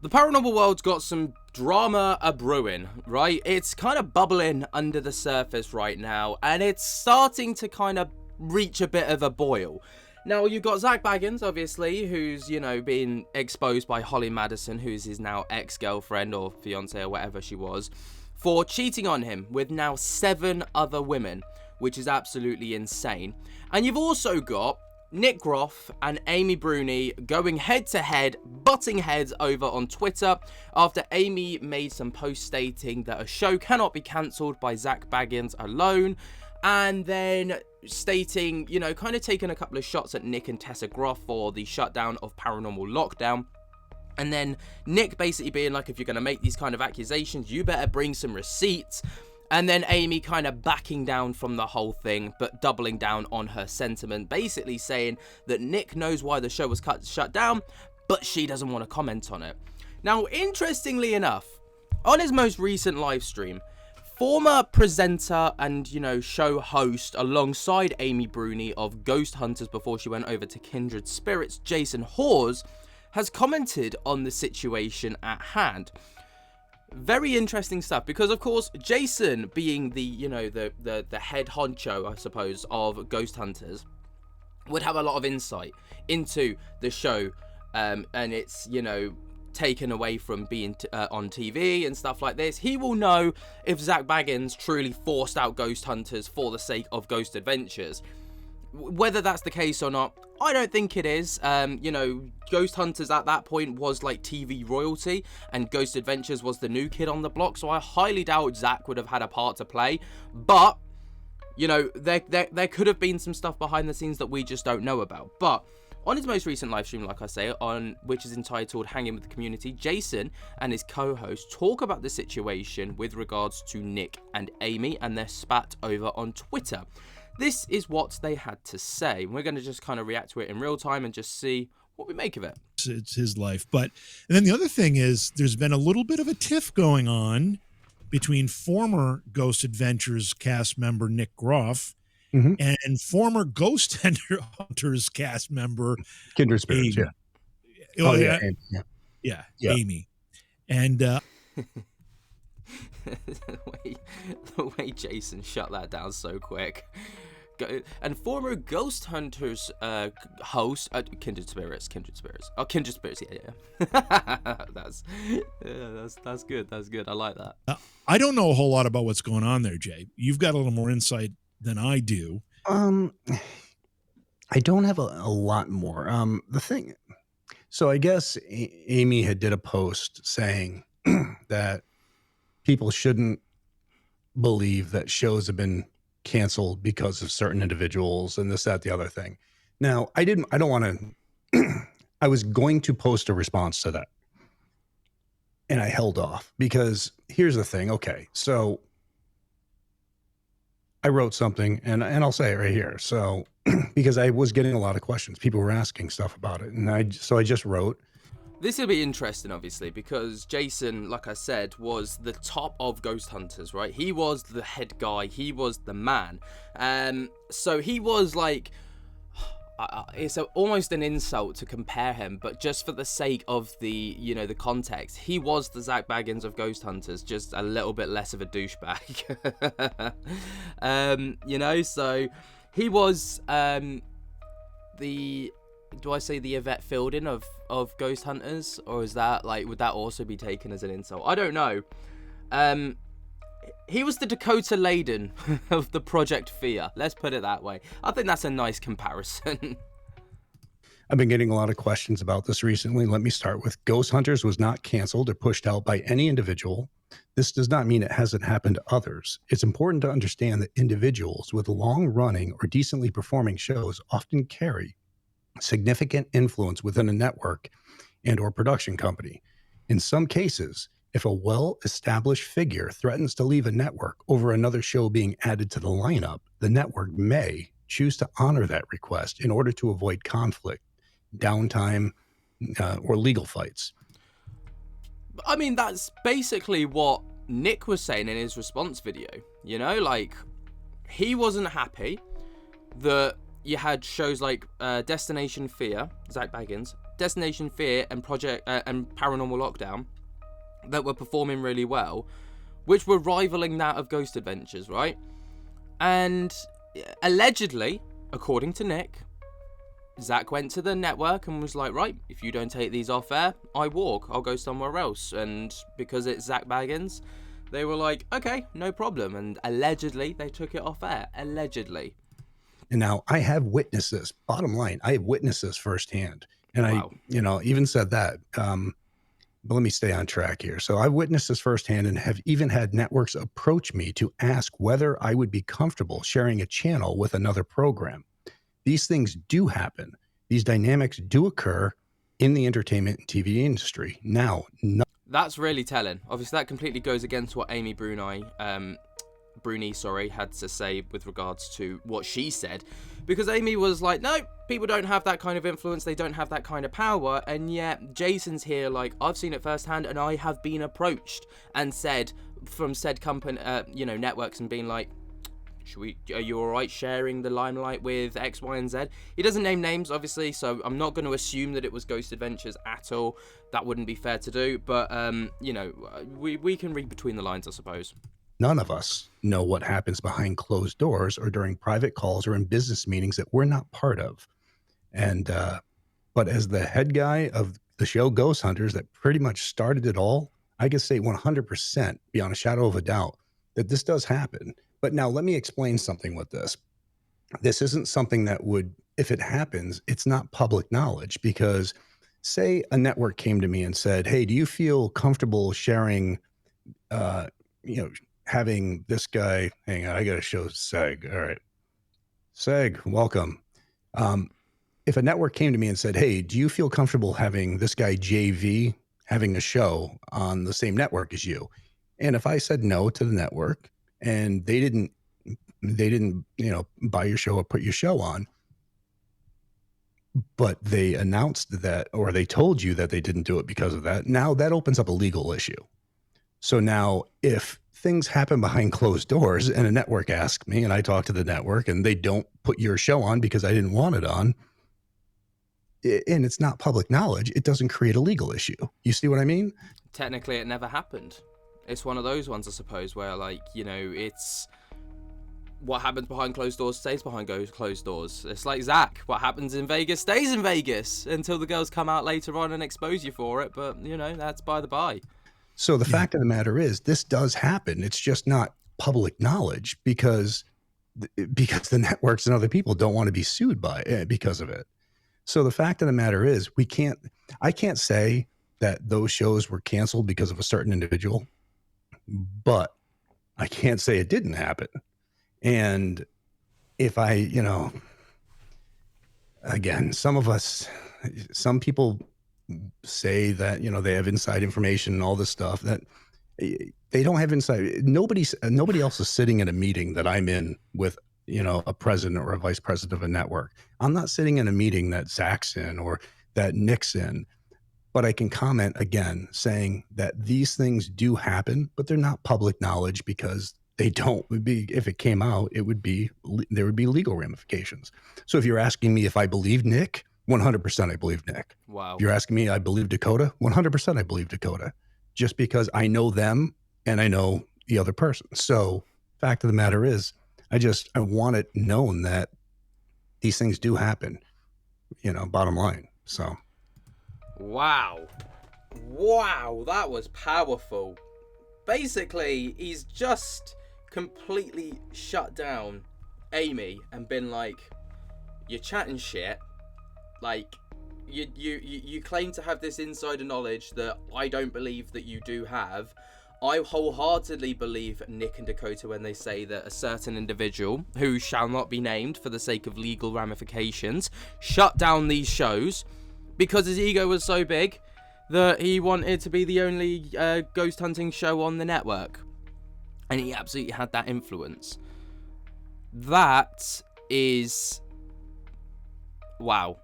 The paranormal world's got some drama a-brewing, right? It's kind of bubbling under the surface right now, and it's starting to kind of reach a bit of a boil. Now, you've got Zach Baggins, obviously, who's, being exposed by Holly Madison, who's his now ex-girlfriend or fiance or whatever she was, for cheating on him with now 7 other women, which is absolutely insane. And you've also got Nick Groff and Amy Bruni going head-to-head, butting heads over on Twitter after Amy made some posts stating that a show cannot be cancelled by Zach Baggins alone, and then stating, kind of taking a couple of shots at Nick and Tessa Groff for the shutdown of Paranormal Lockdown. And then Nick basically being like, if you're going to make these kind of accusations, you better bring some receipts. And then Amy kind of backing down from the whole thing, but doubling down on her sentiment, basically saying that Nick knows why the show was shut down, but she doesn't want to comment on it. Now, interestingly enough, on his most recent live stream, former presenter and, show host alongside Amy Bruni of Ghost Hunters before she went over to Kindred Spirits, Jason Hawes, has commented on the situation at hand. Very interesting stuff, because of course Jason, being the the head honcho, I suppose, of Ghost Hunters, would have a lot of insight into the show, and it's taken away from being on TV and stuff like this. He will know if Zach Baggins truly forced out Ghost Hunters for the sake of Ghost Adventures. Whether that's the case or not, I don't think it is. Ghost Hunters at that point was like TV royalty, and Ghost Adventures was the new kid on the block, so I highly doubt Zach would have had a part to play. But, there could have been some stuff behind the scenes that we just don't know about. But on his most recent live stream, like I say, which is entitled Hanging with the Community, Jason and his co-host talk about the situation with regards to Nick and Amy and their spat over on Twitter. This is what they had to say. We're going to just kind of react to it in real time and just see what we make of it. It's his life. And then the other thing is there's been a little bit of a tiff going on between former Ghost Adventures cast member Nick Groff and former Ghost Hunters cast member Kindred Spirits, Amy. Yeah, Amy. And the way Jason shut that down so quick. And former Ghost Hunters host Kindred Spirits. Oh, Kindred Spirits, yeah. That's good. I like that. I don't know a whole lot about what's going on there, Jay. You've got a little more insight than I do. I don't have a lot more. So I guess Amy had did a post saying that people shouldn't believe that shows have been canceled because of certain individuals and this, that, the other thing. Now, I don't want to, I was going to post a response to that, and I held off because here's the thing. Okay. So I wrote something and I'll say it right here. So, because I was getting a lot of questions, people were asking stuff about it. And I just wrote, this will be interesting, obviously, because Jason, like I said, was the top of Ghost Hunters, right? He was the head guy. He was the man. So he was like, it's almost an insult to compare him, but just for the sake of the, the context, he was the Zach Baggins of Ghost Hunters, just a little bit less of a douchebag. So he was do I say the Yvette Fielding of Ghost Hunters, or is that would that also be taken as an insult? I don't know. He was the Dakota Layden of the Project Fear. Let's put it that way. I think that's a nice comparison. I've been getting a lot of questions about this recently. Let me start with Ghost Hunters was not canceled or pushed out by any individual. This does not mean it hasn't happened to others. It's important to understand that individuals with long-running or decently performing shows often carry significant influence within a network and or production company. In some cases, if a well-established figure threatens to leave a network over another show being added to the lineup, the network may choose to honor that request in order to avoid conflict, downtime, or legal fights. I mean, that's basically what Nick was saying in his response video. He wasn't happy that you had shows like Destination Fear, Zach Baggins, Destination Fear and Project and Paranormal Lockdown that were performing really well, which were rivaling that of Ghost Adventures, right? And allegedly, according to Nick, Zach went to the network and was like, right, if you don't take these off air, I walk. I'll go somewhere else. And because it's Zach Baggins, they were like, okay, no problem. And allegedly, they took it off air. Allegedly. And now I have witnessed this. Bottom line, I have witnessed this firsthand. And Wow. I, even said that. But let me stay on track here. So I witnessed this firsthand and have even had networks approach me to ask whether I would be comfortable sharing a channel with another program. These things do happen. These dynamics do occur in the entertainment and TV industry. Now, that's really telling. Obviously, that completely goes against what Amy Bruni had to say with regards to what she said, because Amy was like, no, people don't have that kind of influence, they don't have that kind of power. And yet Jason's here like, I've seen it firsthand, and I have been approached and said from said company, networks, and being like, are you all right sharing the limelight with X, Y, and Z? He doesn't name names, obviously, so I'm not going to assume that it was Ghost Adventures at all. That wouldn't be fair to do, but we can read between the lines, I suppose. none of us know what happens behind closed doors or during private calls or in business meetings that we're not part of. And but as the head guy of the show Ghost Hunters that pretty much started it all, I can say 100% beyond a shadow of a doubt that this does happen. But now let me explain something with this. This isn't something that would, if it happens, it's not public knowledge, because say a network came to me and said, hey, do you feel comfortable sharing, having this guy, hang on, I got to show Seg. All right. Seg, welcome. If a network came to me and said, hey, do you feel comfortable having this guy JV having a show on the same network as you? And if I said no to the network and they didn't, buy your show or put your show on, but they announced that, or they told you that they didn't do it because of that, now that opens up a legal issue. So now if things happen behind closed doors and a network asks me and I talk to the network and they don't put your show on because I didn't want it on, and it's not public knowledge, it doesn't create a legal issue. You see what I mean? Technically, it never happened. It's one of those ones, I suppose, where, it's what happens behind closed doors stays behind closed doors. It's like Zach. What happens in Vegas stays in Vegas until the girls come out later on and expose you for it. But, that's by the by. So the fact of the matter is, this does happen. It's just not public knowledge because the networks and other people don't want to be sued because of it. So the fact of the matter is, I can't say that those shows were canceled because of a certain individual, but I can't say it didn't happen. And if again, some people say that, they have inside information and all this stuff that they don't have inside. Nobody else is sitting in a meeting that I'm in with, a president or a vice president of a network. I'm not sitting in a meeting that Zach's in or that Nick's in, but I can comment again saying that these things do happen, but they're not public knowledge because if it came out, there would be legal ramifications. So if you're asking me if I believe Nick, 100% I believe Nick. Wow. If you're asking me, I believe Dakota, 100% I believe Dakota, just because I know them and I know the other person. So fact of the matter is, I want it known that these things do happen, bottom line. So. Wow, that was powerful. Basically, he's just completely shut down Amy and been like, you're chatting shit. Like, you claim to have this insider knowledge that I don't believe that you do have. I wholeheartedly believe Nick and Dakota when they say that a certain individual, who shall not be named for the sake of legal ramifications, shut down these shows because his ego was so big that he wanted to be the only ghost hunting show on the network. And he absolutely had that influence. That is... wow.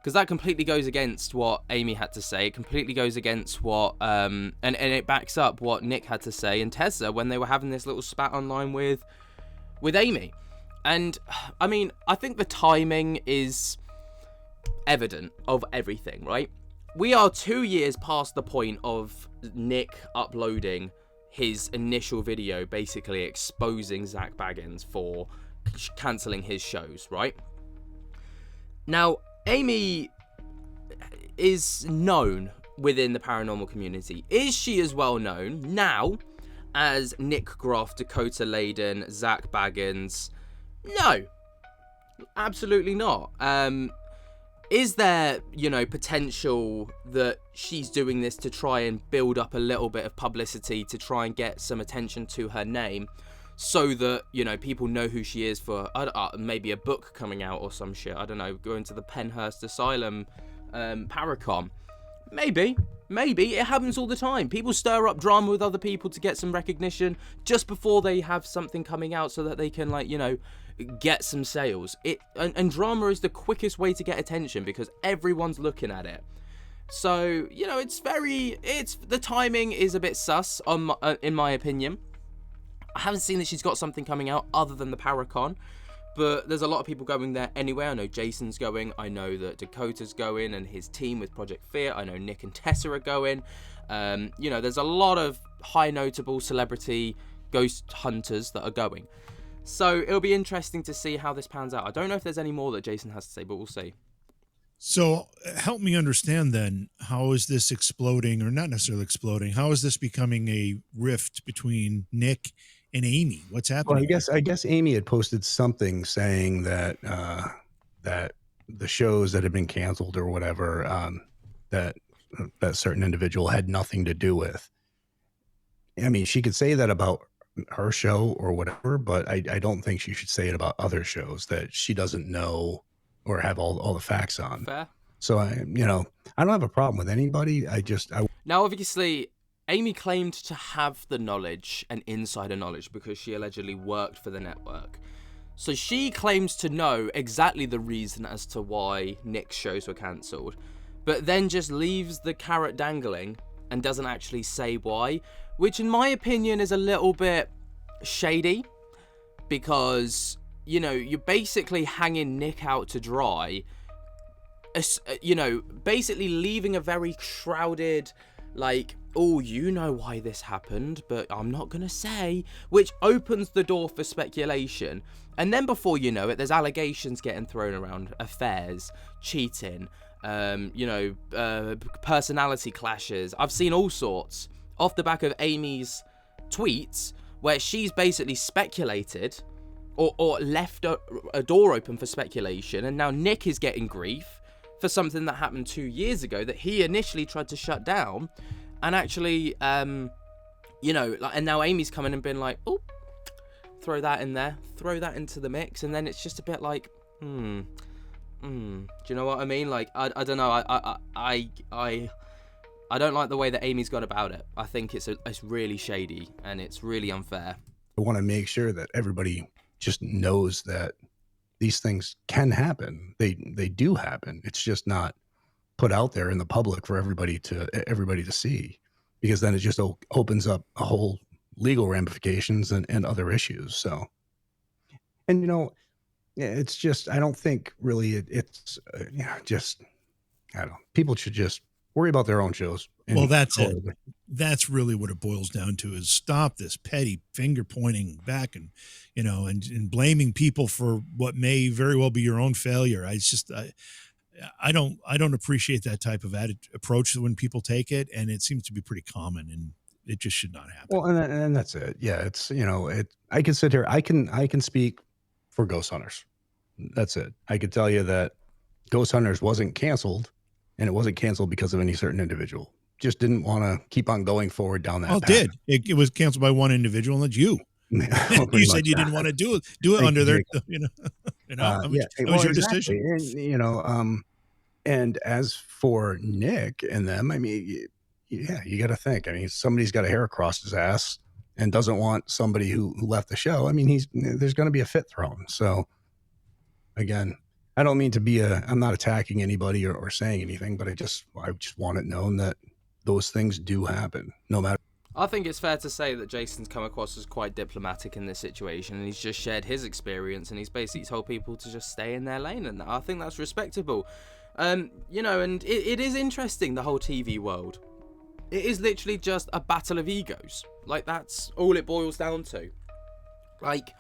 Because that completely goes against what Amy had to say. It completely goes against what... and it backs up what Nick had to say and Tessa when they were having this little spat online with Amy. And, I mean, I think the timing is evident of everything, right? We are 2 years past the point of Nick uploading his initial video basically exposing Zach Baggins for cancelling his shows, right? Now, Amy is known within the paranormal community. Is she as well known now as Nick Groff, Dakota Layden, Zach Baggins? No, absolutely not. Is there, potential that she's doing this to try and build up a little bit of publicity to try and get some attention to her name so that, people know who she is for maybe a book coming out or some shit? I don't know, going to the Penhurst Asylum Paracon. Maybe. It happens all the time. People stir up drama with other people to get some recognition just before they have something coming out so that they can, get some sales. And drama is the quickest way to get attention because everyone's looking at it. So, the timing is a bit sus in my opinion. I haven't seen that she's got something coming out other than the Paracon, but there's a lot of people going there anyway. I know Jason's going. I know that Dakota's going and his team with Project Fear. I know Nick and Tessa are going. There's a lot of high notable celebrity ghost hunters that are going. So it'll be interesting to see how this pans out. I don't know if there's any more that Jason has to say, but we'll see. So help me understand then, how is this exploding, or not necessarily exploding? How is this becoming a rift between Nick and Amy? What's happening? Well, I guess Amy had posted something saying that that the shows that had been canceled or whatever, that certain individual had nothing to do with. I mean, she could say that about her show or whatever, but I don't think she should say it about other shows that she doesn't know or have all the facts on. Fair. So I don't have a problem with anybody. Now, obviously, Amy claimed to have the knowledge and insider knowledge because she allegedly worked for the network. So she claims to know exactly the reason as to why Nick's shows were cancelled, but then just leaves the carrot dangling and doesn't actually say why, which in my opinion is a little bit shady because, you're basically hanging Nick out to dry, basically leaving a very shrouded, oh, you know why this happened, but I'm not going to say, which opens the door for speculation. And then before you know it, there's allegations getting thrown around, affairs, cheating, personality clashes. I've seen all sorts off the back of Amy's tweets where she's basically speculated or left a door open for speculation. And now Nick is getting grief for something that happened 2 years ago that he initially tried to shut down. And actually, and now Amy's coming and been like, oh, throw that in there, throw that into the mix. And then it's just a bit like, do you know what I mean? I don't know. I don't like the way that Amy's gone about it. I think it's really shady and it's really unfair. I want to make sure that everybody just knows that these things can happen. They do happen. It's just not put out there in the public for everybody to see, because then it just opens up a whole legal ramifications and other issues. So, and it's just, I don't think really it's just, I don't know. People should just worry about their own shows. Well, that's it. That's really what it boils down to, is stop this petty finger pointing back and, and blaming people for what may very well be your own failure. I don't appreciate that type of approach when people take it, and it seems to be pretty common, and it just should not happen. Well, and that's it. Yeah, it's I can sit here. I can speak for Ghost Hunters. That's it. I could tell you that Ghost Hunters wasn't canceled, and it wasn't canceled because of any certain individual. Just didn't want to keep on going forward down that path. It was canceled by one individual, and that's you. You said you didn't want to do it under their, it was your decision. And, and as for Nick and them, I mean, yeah, you got to think. I mean, somebody's got a hair across his ass and doesn't want somebody who left the show. I mean, there's going to be a fit thrown. So again, I don't mean to be I'm not attacking anybody or saying anything, but I just want it known that those things do happen, no matter. I think it's fair to say that Jason's come across as quite diplomatic in this situation, and he's just shared his experience, and he's basically told people to just stay in their lane, and I think that's respectable. You know, and it is interesting, the whole TV world. It is literally just a battle of egos. Like, that's all it boils down to. Like,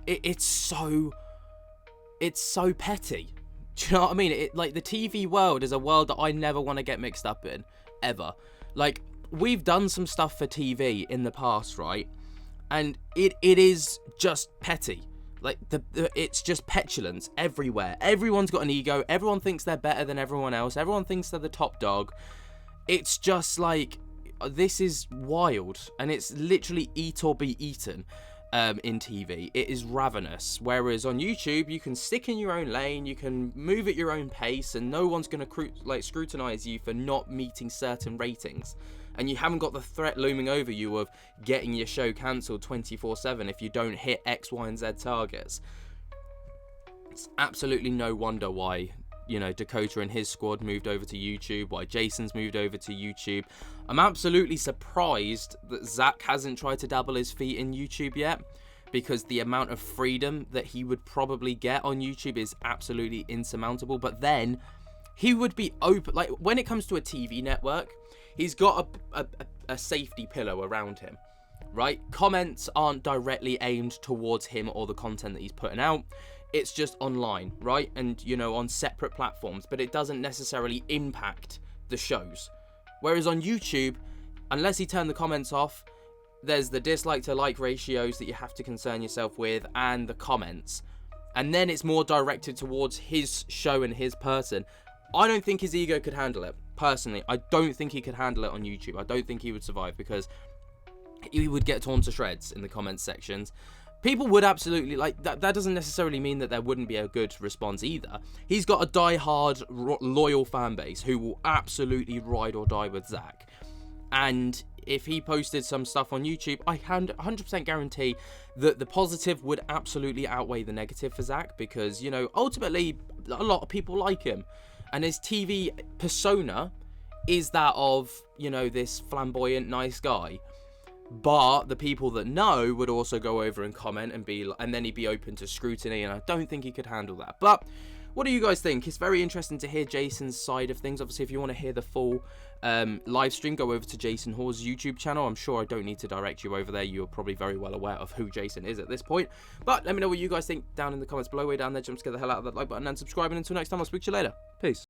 it's so petty. Do you know what I mean? Like, the TV world is a world that I never want to get mixed up in, ever. Like, we've done some stuff for TV in the past, right? And it is just petty. Like, it's just petulance everywhere. Everyone's got an ego. Everyone thinks they're better than everyone else. Everyone thinks they're the top dog. It's just like, this is wild. And it's literally eat or be eaten in TV. It is ravenous. Whereas on YouTube, you can stick in your own lane. You can move at your own pace. And no one's going to scrutinize you for not meeting certain ratings. And you haven't got the threat looming over you of getting your show cancelled 24/7 if you don't hit X, Y, and Z targets. It's absolutely no wonder why, you know, Dakota and his squad moved over to YouTube, why Jason's moved over to YouTube. I'm absolutely surprised that Zach hasn't tried to dabble his feet in YouTube yet, because the amount of freedom that he would probably get on YouTube is absolutely insurmountable. But then he would be open, like, when it comes to a TV network, he's got a safety pillow around him, right? Comments aren't directly aimed towards him or the content that he's putting out. It's just online, right? And, you know, on separate platforms, but it doesn't necessarily impact the shows. Whereas on YouTube, unless he turned the comments off, there's the dislike to like ratios that you have to concern yourself with, and the comments. And then it's more directed towards his show and his person. I don't think his ego could handle it. Personally, I don't think he could handle it on YouTube. I don't think he would survive, because he would get torn to shreds in the comments sections. People would absolutely, like, that doesn't necessarily mean that there wouldn't be a good response either. He's got a die-hard, loyal fan base who will absolutely ride or die with Zach. And if he posted some stuff on YouTube, I can 100% guarantee that the positive would absolutely outweigh the negative for Zach, because, you know, ultimately, a lot of people like him. And his TV persona is that of, you know, this flamboyant, nice guy. But the people that know would also go over and comment and then he'd be open to scrutiny, and I don't think he could handle that. But what do you guys think? It's very interesting to hear Jason's side of things. Obviously, if you want to hear the full live stream, go over to Jason Hawes' YouTube channel. I'm sure I don't need to direct you over there. You're probably very well aware of who Jason is at this point. But let me know what you guys think down in the comments below. Way down there, jump to get the hell out of that like button and subscribe. And until next time, I'll speak to you later. Peace.